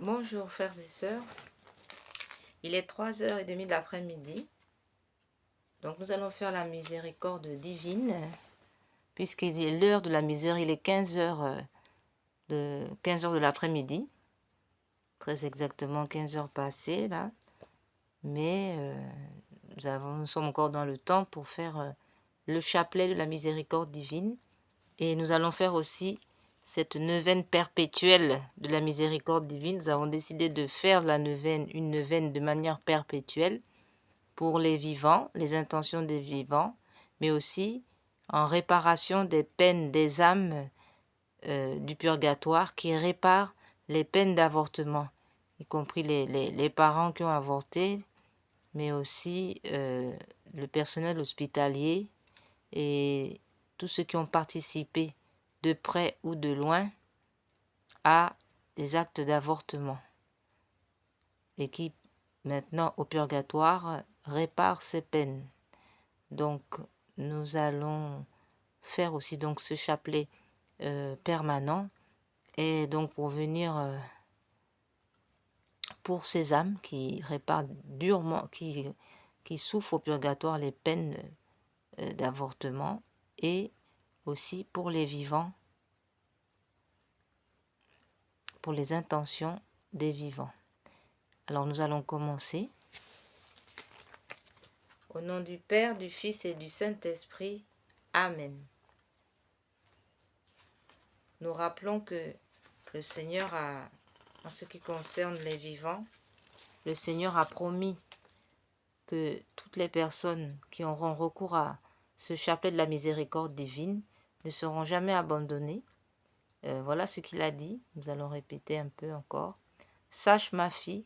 Bonjour frères et sœurs, il est 3h30 de l'après-midi, donc nous allons faire la miséricorde divine, puisqu'il est l'heure de la misère, il est 15h de l'après-midi, très exactement 15h passées là, mais nous sommes encore dans le temps pour faire le chapelet de la miséricorde divine, et nous allons faire aussi cette neuvaine perpétuelle de la miséricorde divine. Nous avons décidé de faire une neuvaine de manière perpétuelle pour les vivants, les intentions des vivants, mais aussi en réparation des peines des âmes du purgatoire qui réparent les peines d'avortement, y compris les parents qui ont avorté, mais aussi le personnel hospitalier et tous ceux qui ont participé de près ou de loin à des actes d'avortement et qui maintenant au purgatoire réparent ces peines. Donc nous allons faire aussi donc ce chapelet permanent et donc pour venir pour ces âmes qui réparent durement, qui souffrent au purgatoire les peines d'avortement, et aussi pour les vivants, pour les intentions des vivants. Alors nous allons commencer. Au nom du Père, du Fils et du Saint-Esprit. Amen. Nous rappelons que le Seigneur a, en ce qui concerne les vivants, le Seigneur a promis que toutes les personnes qui auront recours à ce chapelet de la miséricorde divine ne seront jamais abandonnées. Voilà ce qu'il a dit. Nous allons répéter un peu encore. Sache, ma fille,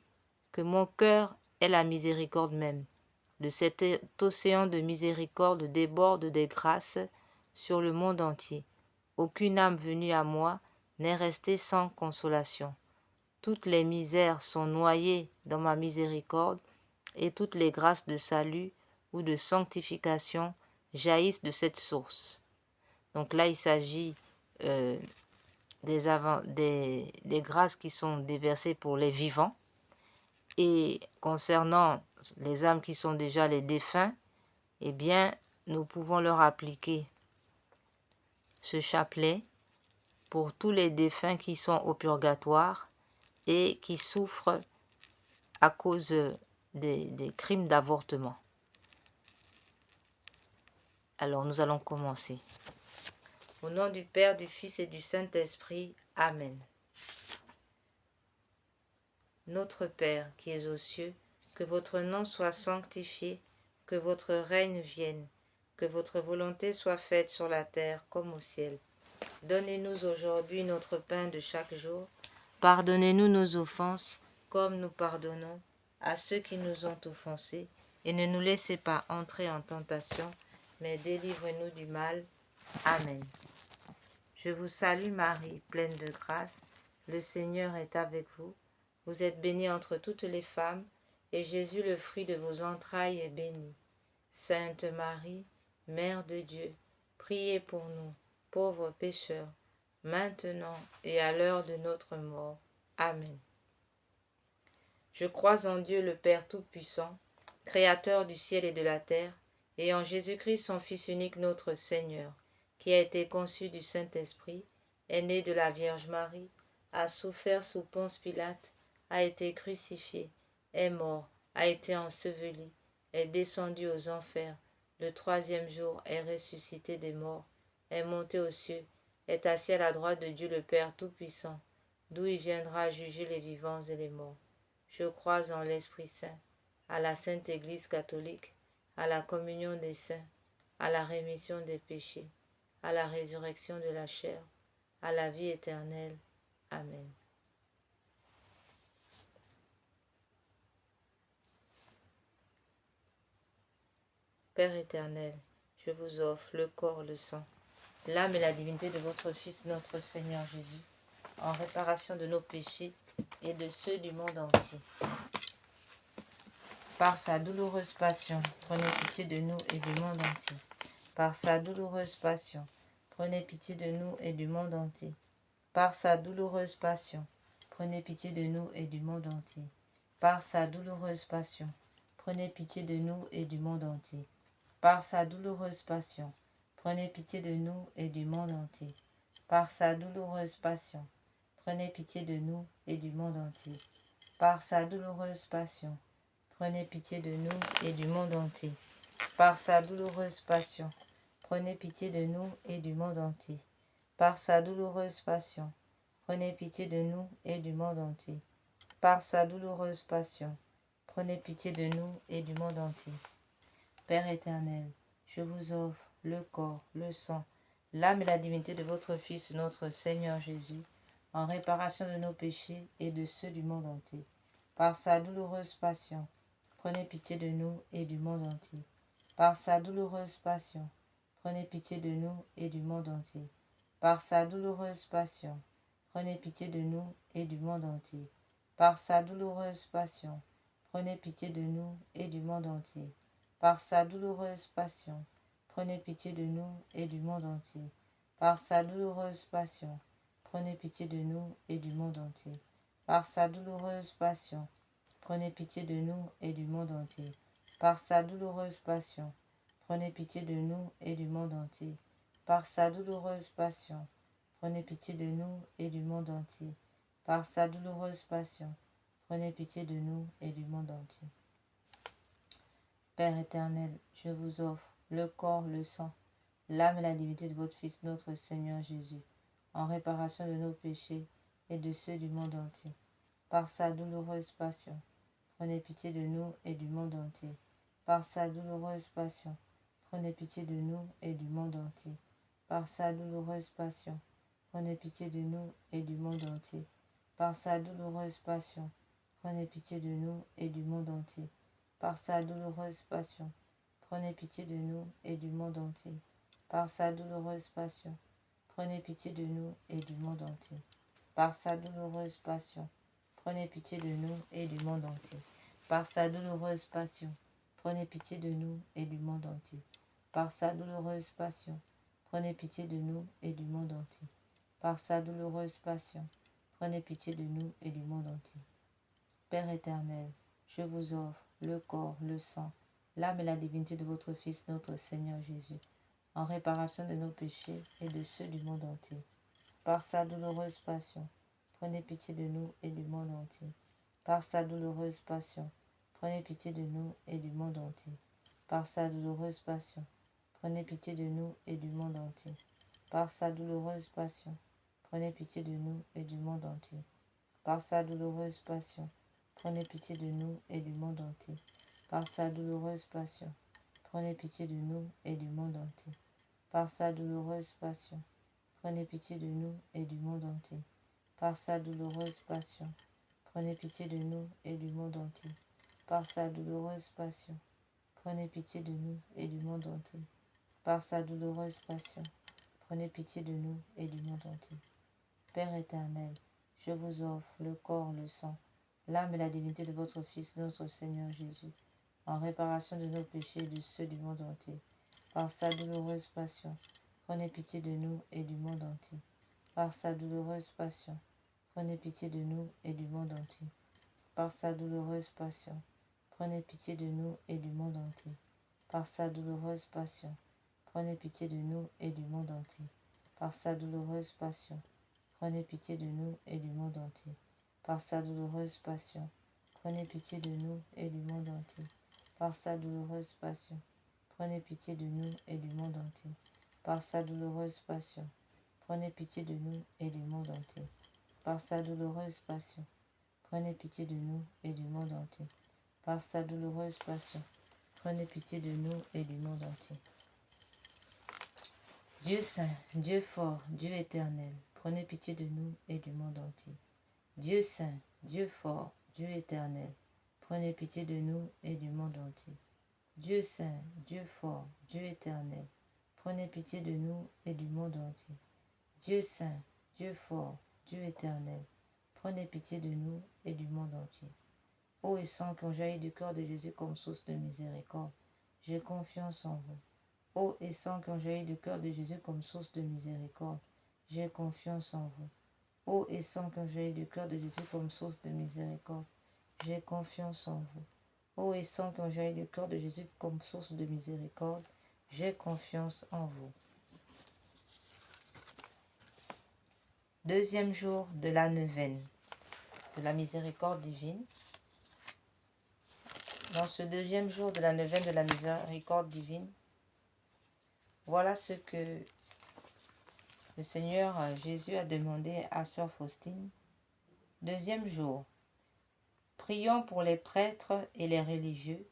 que mon cœur est la miséricorde même. De cet océan de miséricorde déborde des grâces sur le monde entier. Aucune âme venue à moi n'est restée sans consolation. Toutes les misères sont noyées dans ma miséricorde, et toutes les grâces de salut ou de sanctification jaillissent de cette source. Donc là, il s'agit des grâces qui sont déversées pour les vivants. Et concernant les âmes qui sont déjà les défunts, eh bien, nous pouvons leur appliquer ce chapelet pour tous les défunts qui sont au purgatoire et qui souffrent à cause des crimes d'avortement. Alors, nous allons commencer. Au nom du Père, du Fils et du Saint-Esprit. Amen. Notre Père qui es aux cieux, que votre nom soit sanctifié, que votre règne vienne, que votre volonté soit faite sur la terre comme au ciel. Donnez-nous aujourd'hui notre pain de chaque jour. Pardonnez-nous nos offenses, comme nous pardonnons à ceux qui nous ont offensés. Et ne nous laissez pas entrer en tentation, mais délivrez-nous du mal. Amen. Je vous salue Marie, pleine de grâce. Le Seigneur est avec vous. Vous êtes bénie entre toutes les femmes, et Jésus, le fruit de vos entrailles, est béni. Sainte Marie, Mère de Dieu, priez pour nous, pauvres pécheurs, maintenant et à l'heure de notre mort. Amen. Je crois en Dieu le Père Tout-Puissant, Créateur du ciel et de la terre, et en Jésus-Christ son Fils unique notre Seigneur, qui a été conçu du Saint-Esprit, est né de la Vierge Marie, a souffert sous Ponce Pilate, a été crucifié, est mort, a été enseveli, est descendu aux enfers, le troisième jour est ressuscité des morts, est monté aux cieux, est assis à la droite de Dieu le Père Tout-Puissant, d'où il viendra juger les vivants et les morts. Je crois en l'Esprit Saint, à la Sainte Église catholique, à la communion des saints, à la rémission des péchés, à la résurrection de la chair, à la vie éternelle. Amen. Père éternel, je vous offre le corps, le sang, l'âme et la divinité de votre Fils, notre Seigneur Jésus, en réparation de nos péchés et de ceux du monde entier. Par sa douloureuse passion, prenez pitié de nous et du monde entier. Par sa douloureuse passion, prenez pitié de nous et du monde entier. Par sa douloureuse passion, prenez pitié de nous et du monde entier. Par sa douloureuse passion, prenez pitié de nous et du monde entier. Par sa douloureuse passion, prenez pitié de nous et du monde entier. Par sa douloureuse passion, prenez pitié de nous et du monde entier. Par sa douloureuse passion, prenez pitié de nous et du monde entier. Par sa douloureuse passion, prenez pitié de nous et du monde entier. Par sa douloureuse passion, prenez pitié de nous et du monde entier. Par sa douloureuse passion, prenez pitié de nous et du monde entier. Père éternel, je vous offre le corps, le sang, l'âme et la divinité de votre Fils, notre Seigneur Jésus, en réparation de nos péchés et de ceux du monde entier. Par sa douloureuse passion, prenez pitié de nous et du monde entier. Par sa douloureuse passion, prenez pitié de nous et du monde entier. Par sa douloureuse passion, prenez pitié de nous et du monde entier. Par sa douloureuse passion, prenez pitié de nous et du monde entier. Par sa douloureuse passion, prenez pitié de nous et du monde entier. Par sa douloureuse passion, prenez pitié de nous et du monde entier. Par sa douloureuse passion, prenez pitié de nous et du monde entier. Par sa douloureuse passion, prenez pitié de nous et du monde entier. Par sa douloureuse passion, prenez pitié de nous et du monde entier. Par sa douloureuse passion, prenez pitié de nous et du monde entier. Père éternel, je vous offre le corps, le sang, l'âme et la divinité de votre Fils, notre Seigneur Jésus, en réparation de nos péchés et de ceux du monde entier. Par sa douloureuse passion, prenez pitié de nous et du monde entier. Par sa douloureuse passion, prenez pitié de nous et du monde entier. Par sa douloureuse passion, prenez pitié de nous et du monde entier. Par sa douloureuse passion, prenez pitié de nous et du monde entier. Par sa douloureuse passion, prenez pitié de nous et du monde entier. Par sa douloureuse passion, prenez pitié de nous et du monde entier. Par sa douloureuse passion, prenez pitié de nous et du monde entier. Par sa douloureuse passion, prenez pitié de nous et du monde entier. Par sa douloureuse passion, prenez pitié de nous et du monde entier. Par sa douloureuse passion, prenez pitié de nous et du monde entier. Père éternel, je vous offre le corps, le sang, l'âme et la divinité de votre Fils, notre Seigneur Jésus, en réparation de nos péchés et de ceux du monde entier. Par sa douloureuse passion, prenez pitié de nous et du monde entier. Par sa douloureuse passion, prenez pitié de nous et du monde entier. Par sa douloureuse passion, prenez pitié de nous et du monde entier. Par sa douloureuse passion, prenez pitié de nous et du monde entier. Par sa douloureuse passion, prenez pitié de nous et du monde entier. Par sa douloureuse passion, prenez pitié de nous et du monde entier. Par sa douloureuse passion, prenez pitié de nous et du monde entier. Par sa douloureuse passion, prenez pitié de nous et du monde entier. Par sa douloureuse passion, prenez pitié de nous et du monde entier. Par sa douloureuse passion, prenez pitié de nous et du monde entier. Père éternel, je vous offre le corps, le sang, l'âme et la divinité de votre Fils, notre Seigneur Jésus, en réparation de nos péchés et de ceux du monde entier. Par sa douloureuse passion, prenez pitié de nous et du monde entier. Par sa douloureuse passion, prenez pitié de nous et du monde entier. Par sa douloureuse passion, prenez pitié de nous et du monde entier. Par sa douloureuse passion, prenez pitié de nous et du monde entier. Par sa douloureuse passion, prenez pitié de nous et du monde entier. Par sa douloureuse passion, prenez pitié de nous et du monde entier. Par sa douloureuse passion, prenez pitié de nous et du monde entier. Par sa douloureuse passion, prenez pitié de nous et du monde entier. Par sa douloureuse passion, prenez pitié de nous et du monde entier. Par sa douloureuse passion, prenez pitié de nous et du monde entier. Dieu saint, Dieu fort, Dieu éternel, prenez pitié de nous et du monde entier. Dieu saint, Dieu fort, Dieu éternel, prenez pitié de nous et du monde entier. Dieu saint, Dieu fort, Dieu éternel, prenez pitié de nous et du monde entier. Dieu saint, Dieu fort, Dieu éternel, prenez pitié de nous et du monde entier. Eau et sang qui ont jailli du cœur de Jésus comme source de miséricorde, j'ai confiance en vous. Eau et sang qui ont jailli du cœur de Jésus comme source de miséricorde, j'ai confiance en vous. Ô et sang qui ont jailli du cœur de Jésus comme source de miséricorde, j'ai confiance en vous. Ô et sang qui ont jailli du cœur de Jésus comme source de miséricorde, j'ai confiance en vous. Deuxième jour de la neuvaine de la miséricorde divine. Dans ce deuxième jour de la neuvaine de la miséricorde divine, voilà ce que le Seigneur Jésus a demandé à Sœur Faustine. Deuxième jour, prions pour les prêtres et les religieux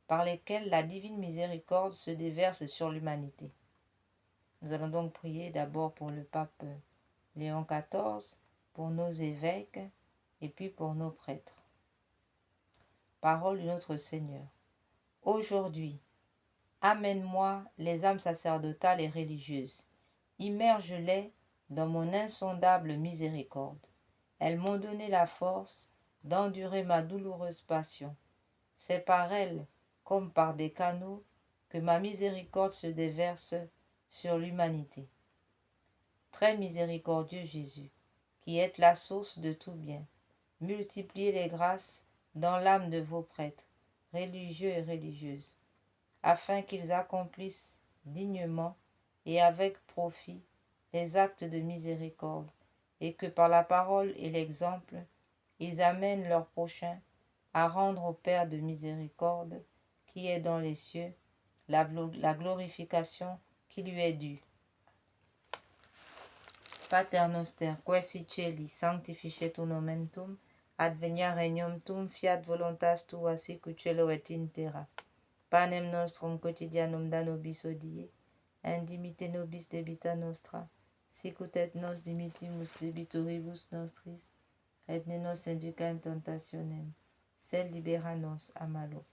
par lesquels la divine miséricorde se déverse sur l'humanité. Nous allons donc prier d'abord pour le pape Léon XIV, pour nos évêques et puis pour nos prêtres. Parole de notre Seigneur. Aujourd'hui, amène-moi les âmes sacerdotales et religieuses. Immerge-les dans mon insondable miséricorde. Elles m'ont donné la force d'endurer ma douloureuse passion. C'est par elles, comme par des canaux, que ma miséricorde se déverse sur l'humanité. Très miséricordieux Jésus, qui êtes la source de tout bien, multipliez les grâces dans l'âme de vos prêtres, religieux et religieuses, afin qu'ils accomplissent dignement et avec profit les actes de miséricorde, et que par la parole et l'exemple, ils amènent leurs prochains à rendre au Père de miséricorde, qui est dans les cieux, la glorification qui lui est due. Pater noster, quae celi sanctificetur nomen tuum, advenia regnum tuum, fiat voluntas tua sicut cielo et in terra. Panem nostrum quotidianum da nobis hodie, indimite nobis debita nostra, sicut et nos dimitimus debitoribus nostris, et ne nos induca in tentationem, sed libera nos a malo.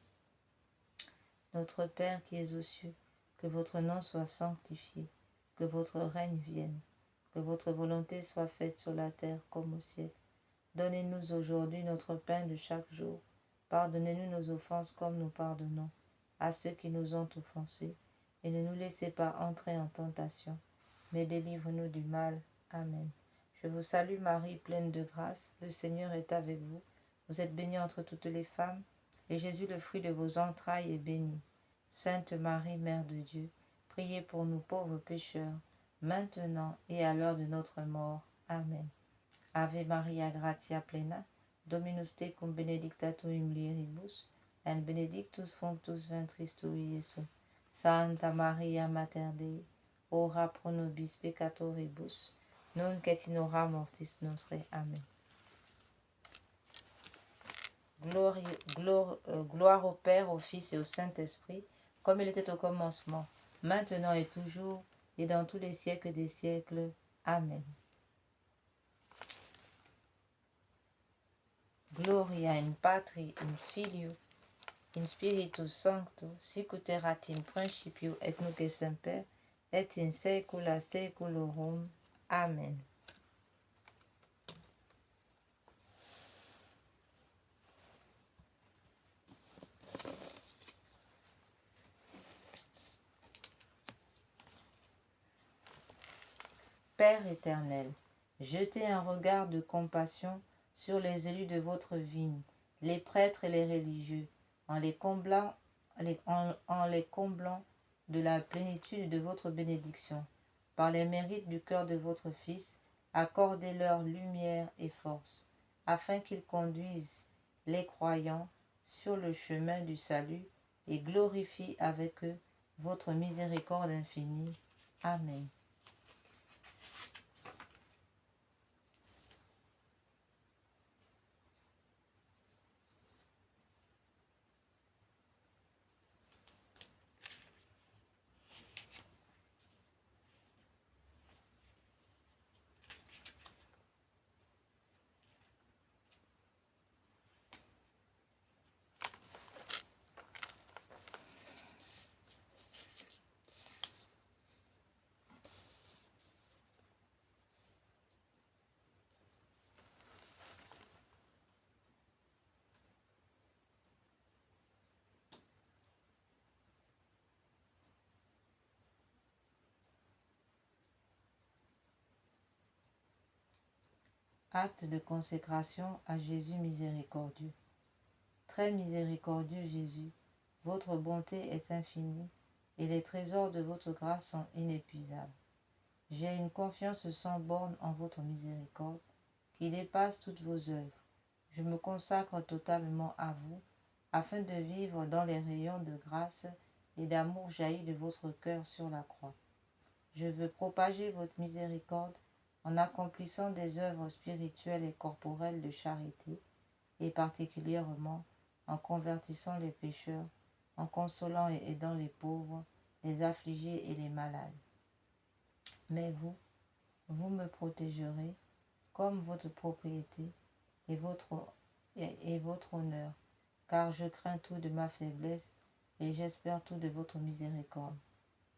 Notre Père qui es aux cieux, que votre nom soit sanctifié, que votre règne vienne, que votre volonté soit faite sur la terre comme au ciel. Donnez-nous aujourd'hui notre pain de chaque jour. Pardonnez-nous nos offenses comme nous pardonnons à ceux qui nous ont offensés. Et ne nous laissez pas entrer en tentation, mais délivre-nous du mal. Amen. Je vous salue Marie, pleine de grâce. Le Seigneur est avec vous. Vous êtes bénie entre toutes les femmes, et Jésus, le fruit de vos entrailles, est béni. Sainte Marie, Mère de Dieu, priez pour nous pauvres pécheurs, maintenant et à l'heure de notre mort. Amen. Ave Maria, gratia plena, Dominus tecum benedicta tu in mulieribus, et benedictus fructus ventris tui, Iesus. Santa Maria, Mater Dei, ora pro nobis peccatoribus, nunc et in hora mortis nostre. Amen. Gloire au Père, au Fils et au Saint-Esprit, comme il était au commencement, maintenant et toujours, et dans tous les siècles des siècles. Amen. Gloria in Patri, in Filio, in Spiritus Sancto, sic erat in principio et nunc et semper, et in saecula saeculorum. Amen. Père éternel, jetez un regard de compassion sur les élus de votre vigne, les prêtres et les religieux, en les comblant de la plénitude de votre bénédiction. Par les mérites du cœur de votre Fils, accordez-leur lumière et force, afin qu'ils conduisent les croyants sur le chemin du salut et glorifient avec eux votre miséricorde infinie. Amen. Acte de consécration à Jésus miséricordieux. Très miséricordieux Jésus, votre bonté est infinie et les trésors de votre grâce sont inépuisables. J'ai une confiance sans borne en votre miséricorde qui dépasse toutes vos œuvres. Je me consacre totalement à vous afin de vivre dans les rayons de grâce et d'amour jaillis de votre cœur sur la croix. Je veux propager votre miséricorde en accomplissant des œuvres spirituelles et corporelles de charité, et particulièrement en convertissant les pécheurs, en consolant et aidant les pauvres, les affligés et les malades. Mais vous me protégerez comme votre propriété et votre honneur, car je crains tout de ma faiblesse et j'espère tout de votre miséricorde.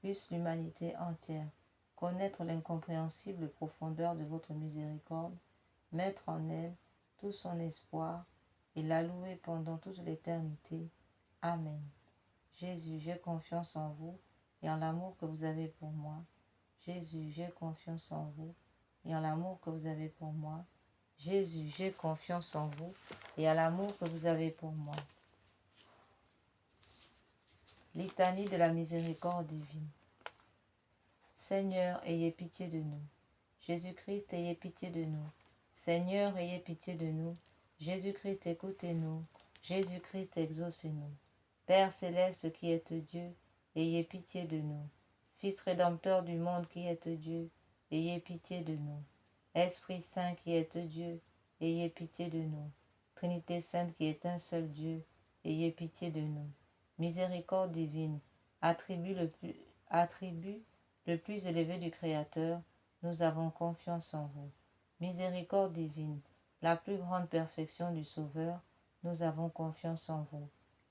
Puisse l'humanité entière connaître l'incompréhensible profondeur de votre miséricorde, mettre en elle tout son espoir et la louer pendant toute l'éternité. Amen. Jésus, j'ai confiance en vous et en l'amour que vous avez pour moi. Jésus, j'ai confiance en vous et en l'amour que vous avez pour moi. Jésus, j'ai confiance en vous et à l'amour que vous avez pour moi. Litanie de la miséricorde divine. Seigneur, ayez pitié de nous. Jésus-Christ, ayez pitié de nous. Seigneur, ayez pitié de nous. Jésus-Christ, écoutez-nous. Jésus-Christ, exaucez-nous. Père céleste qui êtes Dieu, ayez pitié de nous. Fils rédempteur du monde qui êtes Dieu, ayez pitié de nous. Esprit Saint qui êtes Dieu, ayez pitié de nous. Trinité Sainte qui est un seul Dieu, ayez pitié de nous. Miséricorde divine, attribut le plus élevé du Créateur, nous avons confiance en vous. Miséricorde divine, la plus grande perfection du Sauveur, nous avons confiance en vous.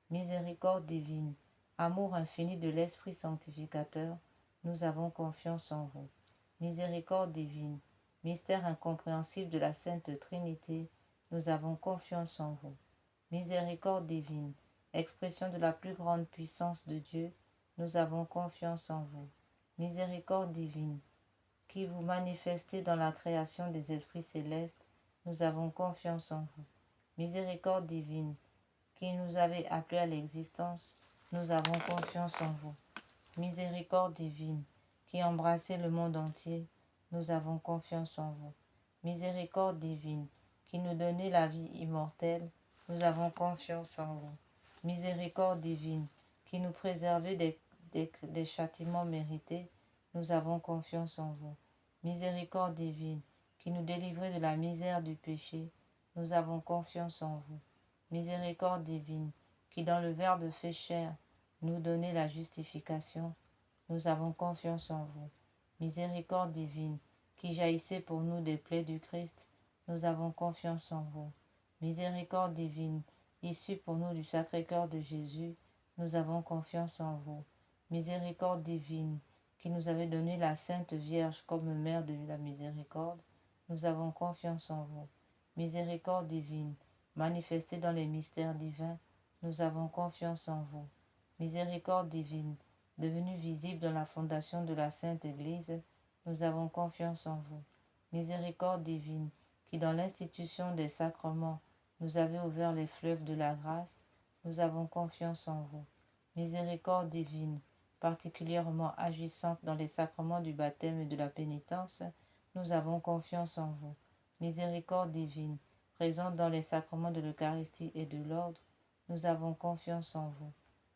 Miséricorde divine, amour infini de l'Esprit sanctificateur, nous avons confiance en vous. Miséricorde divine, mystère incompréhensible de la Sainte Trinité, nous avons confiance en vous. Miséricorde divine, expression de la plus grande puissance de Dieu, nous avons confiance en vous. Miséricorde divine, qui vous manifestez dans la création des esprits célestes, nous avons confiance en vous. Miséricorde divine, qui nous avez appelés à l'existence, nous avons confiance en vous. Miséricorde divine, qui embrassez le monde entier, nous avons confiance en vous. Miséricorde divine, qui nous donnez la vie immortelle, nous avons confiance en vous. Miséricorde divine, qui nous préservez des châtiments mérités, nous avons confiance en vous. Miséricorde divine, qui nous délivrez de la misère du péché, nous avons confiance en vous. Miséricorde divine, qui dans le Verbe fait chair, nous donnez la justification, nous avons confiance en vous. Miséricorde divine, qui jaillissez pour nous des plaies du Christ, nous avons confiance en vous. Miséricorde divine, issue pour nous du Sacré-Cœur de Jésus, nous avons confiance en vous. Miséricorde divine, qui nous avez donné la Sainte Vierge comme mère de la miséricorde, nous avons confiance en vous. Miséricorde divine, manifestée dans les mystères divins, nous avons confiance en vous. Miséricorde divine, devenue visible dans la fondation de la Sainte Église, nous avons confiance en vous. Miséricorde divine, qui dans l'institution des sacrements nous avez ouvert les fleuves de la grâce, nous avons confiance en vous. Miséricorde divine, particulièrement agissante dans les sacrements du baptême et de la pénitence, nous avons confiance en vous. Miséricorde divine, présente dans les sacrements de l'Eucharistie et de l'ordre, nous avons confiance en vous.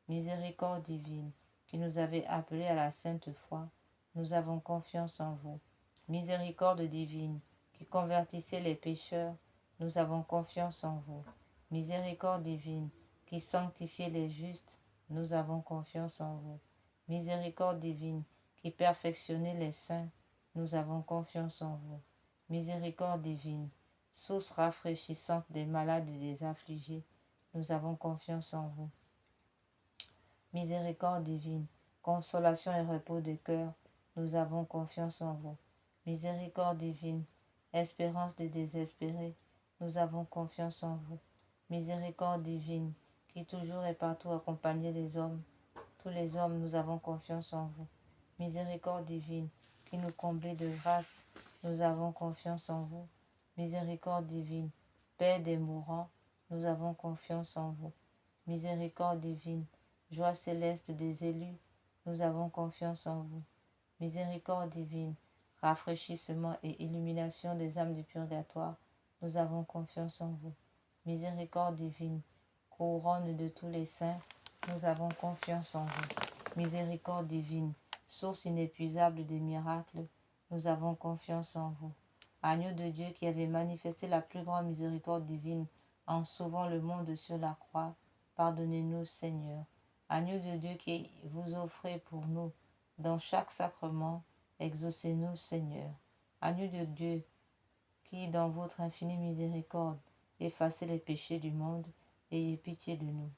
Miséricorde divine, qui nous avez appelés à la sainte foi, nous avons confiance en vous. Miséricorde divine, qui convertissez les pécheurs, nous avons confiance en vous. Miséricorde divine, qui sanctifiez les justes, nous avons confiance en vous. Miséricorde divine, qui perfectionnez les saints, nous avons confiance en vous. Miséricorde divine, source rafraîchissante des malades et des affligés, nous avons confiance en vous. Miséricorde divine, consolation et repos de cœur, nous avons confiance en vous. Miséricorde divine, espérance des désespérés, nous avons confiance en vous. Miséricorde divine, qui toujours et partout accompagnez les hommes, tous les hommes, nous avons confiance en vous. Miséricorde divine, qui nous comblez de grâce, nous avons confiance en vous. Miséricorde divine, paix des mourants, nous avons confiance en vous. Miséricorde divine, joie céleste des élus, nous avons confiance en vous. Miséricorde divine, rafraîchissement et illumination des âmes du purgatoire, nous avons confiance en vous. Miséricorde divine, couronne de tous les saints, nous avons confiance en vous. Miséricorde divine, source inépuisable des miracles, nous avons confiance en vous. Agneau de Dieu qui avait manifesté la plus grande miséricorde divine en sauvant le monde sur la croix, pardonnez-nous, Seigneur. Agneau de Dieu qui vous offrez pour nous dans chaque sacrement, exaucez-nous, Seigneur. Agneau de Dieu qui, dans votre infinie miséricorde, effacez les péchés du monde, ayez pitié de nous.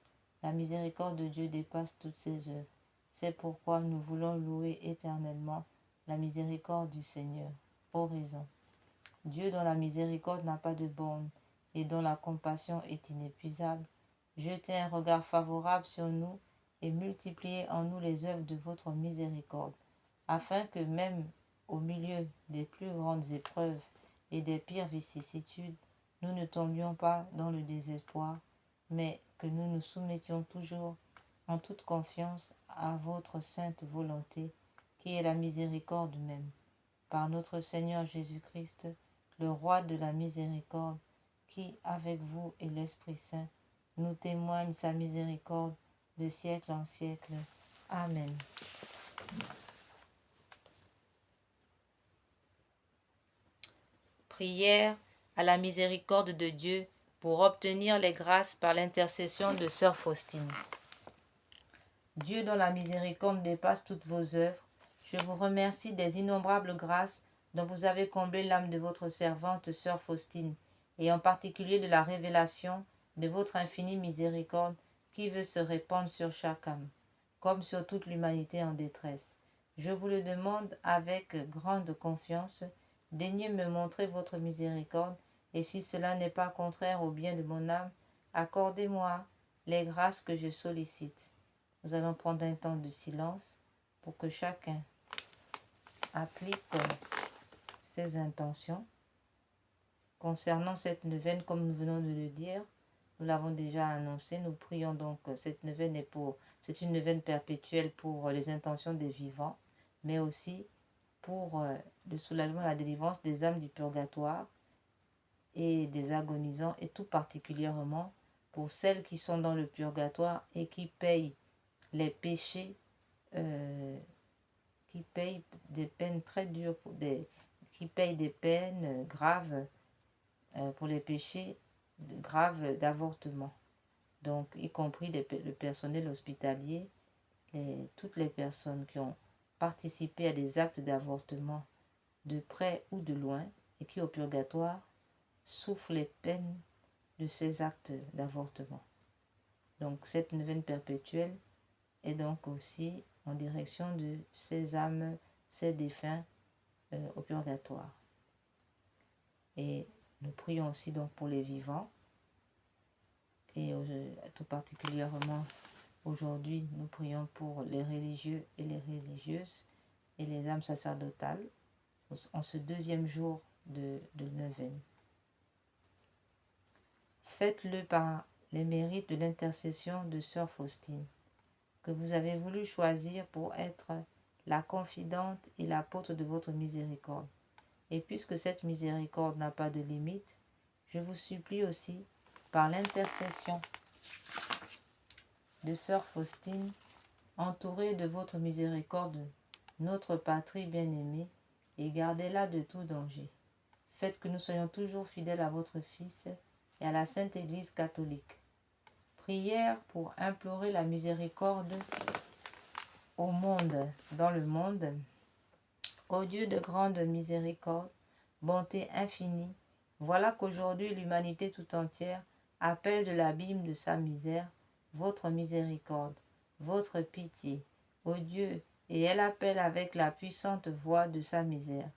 La miséricorde de Dieu dépasse toutes ses œuvres. C'est pourquoi nous voulons louer éternellement la miséricorde du Seigneur. Oraison. Dieu dont la miséricorde n'a pas de borne et dont la compassion est inépuisable, jetez un regard favorable sur nous et multipliez en nous les œuvres de votre miséricorde, afin que même au milieu des plus grandes épreuves et des pires vicissitudes, nous ne tombions pas dans le désespoir, mais que nous nous soumettions toujours en toute confiance à votre sainte volonté, qui est la miséricorde même. Par notre Seigneur Jésus-Christ, le roi de la miséricorde, qui, avec vous et l'Esprit Saint, nous témoigne sa miséricorde de siècle en siècle. Amen. Prière à la miséricorde de Dieu pour obtenir les grâces par l'intercession de Sœur Faustine. Dieu dont la miséricorde dépasse toutes vos œuvres, je vous remercie des innombrables grâces dont vous avez comblé l'âme de votre servante Sœur Faustine, et en particulier de la révélation de votre infinie miséricorde qui veut se répandre sur chaque âme, comme sur toute l'humanité en détresse. Je vous le demande avec grande confiance, daignez me montrer votre miséricorde, et si cela n'est pas contraire au bien de mon âme, accordez-moi les grâces que je sollicite. Nous allons prendre un temps de silence pour que chacun applique ses intentions. Concernant cette neuvaine, comme nous venons de le dire, nous l'avons déjà annoncé, nous prions donc, cette neuvaine c'est une neuvaine perpétuelle pour les intentions des vivants, mais aussi pour le soulagement et la délivrance des âmes du purgatoire et des agonisants, et tout particulièrement pour celles qui sont dans le purgatoire et qui payent les péchés, qui payent des peines très dures, qui payent des peines graves pour les péchés graves d'avortement. Donc, y compris le personnel hospitalier, toutes les personnes qui ont participé à des actes d'avortement de près ou de loin et qui au purgatoire souffrent les peines de ces actes d'avortement. Donc, cette neuvaine perpétuelle est donc aussi en direction de ces âmes, ces défunts au purgatoire. Et nous prions aussi donc pour les vivants, et tout particulièrement aujourd'hui, nous prions pour les religieux et les religieuses et les âmes sacerdotales en ce deuxième jour de neuvaine. Faites-le par les mérites de l'intercession de Sœur Faustine, que vous avez voulu choisir pour être la confidente et l'apôtre de votre miséricorde. Et puisque cette miséricorde n'a pas de limite, je vous supplie aussi, par l'intercession de Sœur Faustine, entourée de votre miséricorde, notre patrie bien-aimée, et gardez-la de tout danger. Faites que nous soyons toujours fidèles à votre Fils et à la Sainte Église catholique. Prière pour implorer la miséricorde au monde, dans le monde. Ô Dieu de grande miséricorde, bonté infinie, voilà qu'aujourd'hui l'humanité tout entière appelle de l'abîme de sa misère votre miséricorde, votre pitié, ô Dieu, et elle appelle avec la puissante voix de sa misère.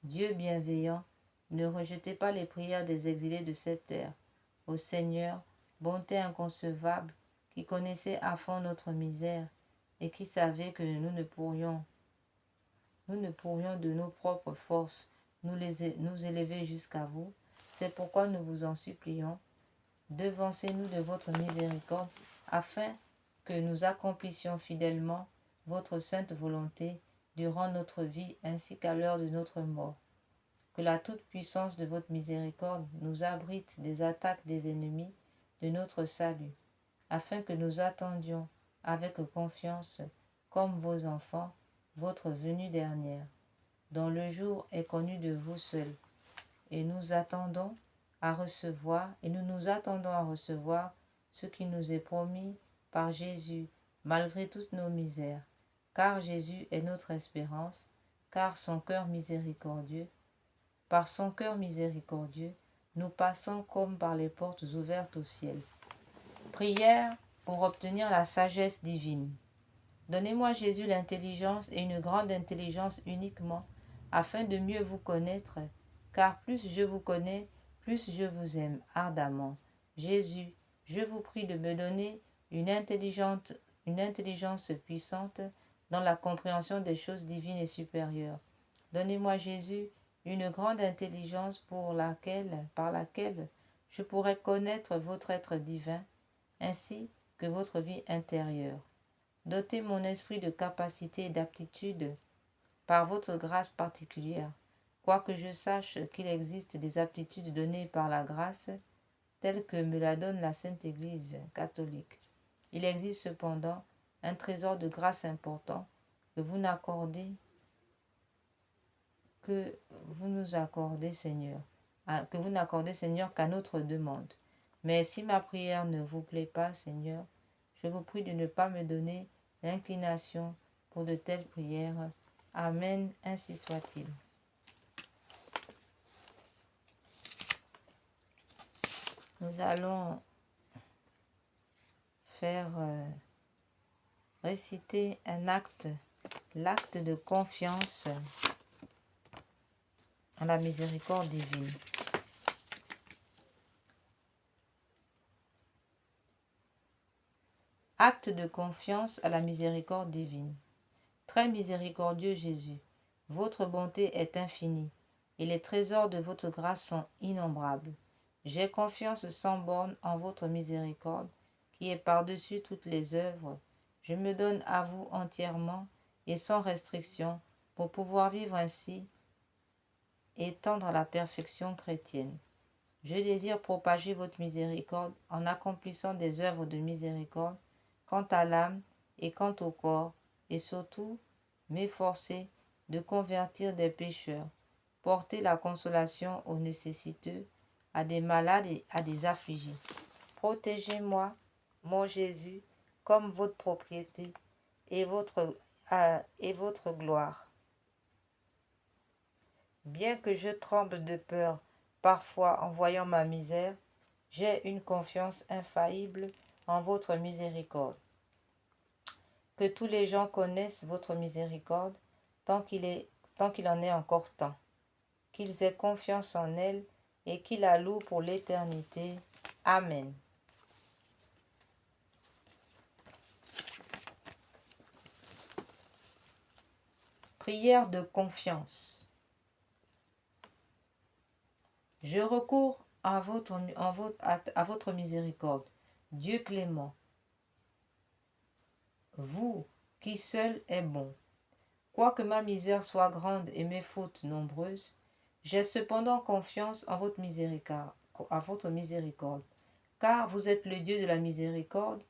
Dieu bienveillant, ne rejetez pas les prières des exilés de cette terre. Ô Seigneur, bonté inconcevable, qui connaissez à fond notre misère et qui savez que nous ne pourrions de nos propres forces nous élever jusqu'à vous, C'est pourquoi nous vous en supplions, devancez-nous de votre miséricorde, afin que nous accomplissions fidèlement votre sainte volonté durant notre vie ainsi qu'à l'heure de notre mort. Que la toute-puissance de votre miséricorde nous abrite des attaques des ennemis de notre salut, afin que nous attendions avec confiance, comme vos enfants, votre venue dernière, dont le jour est connu de vous seuls. Et nous nous attendons à recevoir ce qui nous est promis par Jésus, malgré toutes nos misères, car Jésus est notre espérance, par son cœur miséricordieux, nous passons comme par les portes ouvertes au ciel. Prière pour obtenir la sagesse divine. Donnez-moi, Jésus, l'intelligence et une grande intelligence uniquement, afin de mieux vous connaître, car plus je vous connais, plus je vous aime ardemment. Jésus, je vous prie de me donner une intelligence puissante dans la compréhension des choses divines et supérieures. Donnez-moi, Jésus, une grande intelligence par laquelle je pourrai connaître votre être divin, ainsi que votre vie intérieure. Dotez mon esprit de capacité et d'aptitude par votre grâce particulière, quoique je sache qu'il existe des aptitudes données par la grâce, telles que me la donne la Sainte Église catholique. Il existe cependant un trésor de grâce important que vous nous accordez, Seigneur, qu'à notre demande. Mais si ma prière ne vous plaît pas, Seigneur, je vous prie de ne pas me donner l'inclination pour de telles prières. Amen, ainsi soit-il. Nous allons faire réciter l'acte de confiance en la miséricorde divine. Acte de confiance à la miséricorde divine. Très miséricordieux Jésus, votre bonté est infinie, et les trésors de votre grâce sont innombrables. J'ai confiance sans borne en votre miséricorde, qui est par-dessus toutes les œuvres. Je me donne à vous entièrement et sans restriction, pour pouvoir vivre ainsi et tendre à la perfection chrétienne. Je désire propager votre miséricorde en accomplissant des œuvres de miséricorde, quant à l'âme et quant au corps, et surtout m'efforcer de convertir des pécheurs, porter la consolation aux nécessiteux, à des malades et à des affligés. Protégez-moi, mon Jésus, comme votre propriété et votre gloire. Bien que je tremble de peur parfois en voyant ma misère, j'ai une confiance infaillible en votre miséricorde. Que tous les gens connaissent votre miséricorde tant qu'il en est encore temps, qu'ils aient confiance en elle et qu'ils la louent pour l'éternité. Amen. Prière de confiance. Je recours à votre miséricorde, Dieu clément, vous qui seul est bon. Quoique ma misère soit grande et mes fautes nombreuses, j'ai cependant confiance en votre miséricorde, car vous êtes le Dieu de la miséricorde,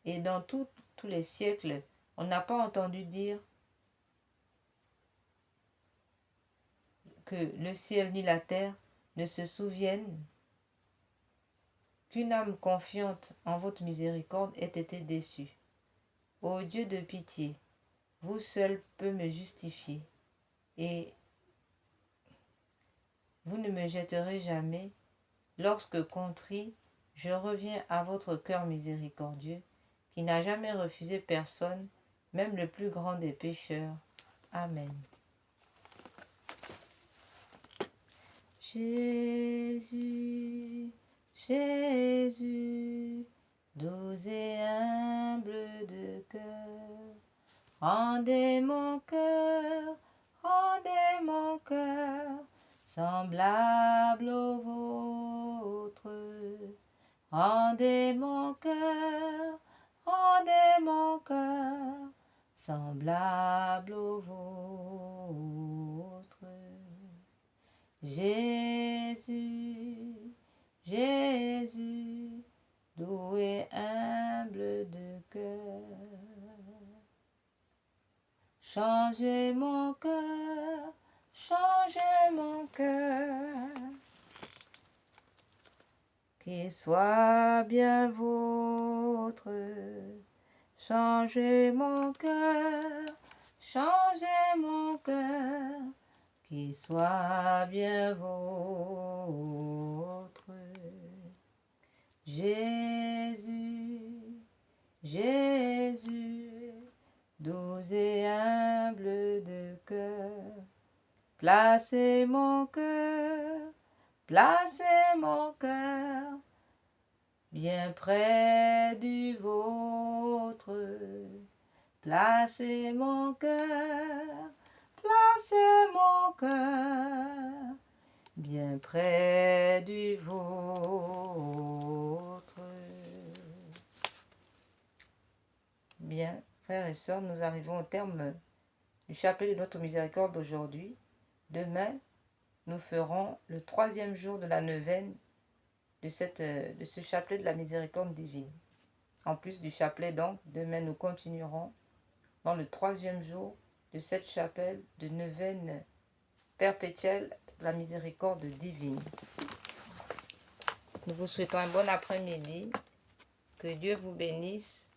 et dans tous les siècles, on n'a pas entendu dire que le ciel ni la terre ne se souviennent qu'une âme confiante en votre miséricorde ait été déçue. Ô Dieu de pitié, vous seul peut me justifier, et vous ne me jetterez jamais. Lorsque contrit, je reviens à votre cœur miséricordieux, qui n'a jamais refusé personne, même le plus grand des pécheurs. Amen. Jésus, Jésus, doux et humble de cœur, rendez mon cœur semblable au vôtre. rendez mon cœur semblable au vôtre. Jésus, Jésus, doux et humble de cœur. Changez mon cœur, qu'il soit bien vôtre. Changez mon cœur, qu'il soit bien vôtre. Jésus, Jésus, doux et humble de cœur, placez mon cœur bien près du vôtre. Placez mon cœur bien près du vôtre. Bien, frères et sœurs, nous arrivons au terme du chapelet de notre miséricorde d'aujourd'hui. Demain, nous ferons le 3e jour de la neuvaine de ce chapelet de la miséricorde divine. En plus du chapelet, donc, demain nous continuerons dans le 3e jour de cette chapelle de neuvaine perpétuelle de la miséricorde divine. Nous vous souhaitons un bon après-midi, que Dieu vous bénisse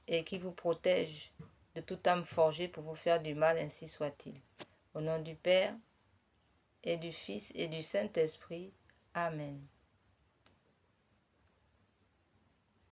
et qu'il vous protège de toute âme forgée pour vous faire du mal, ainsi soit-il. Au nom du Père, et du Fils, et du Saint-Esprit. Amen.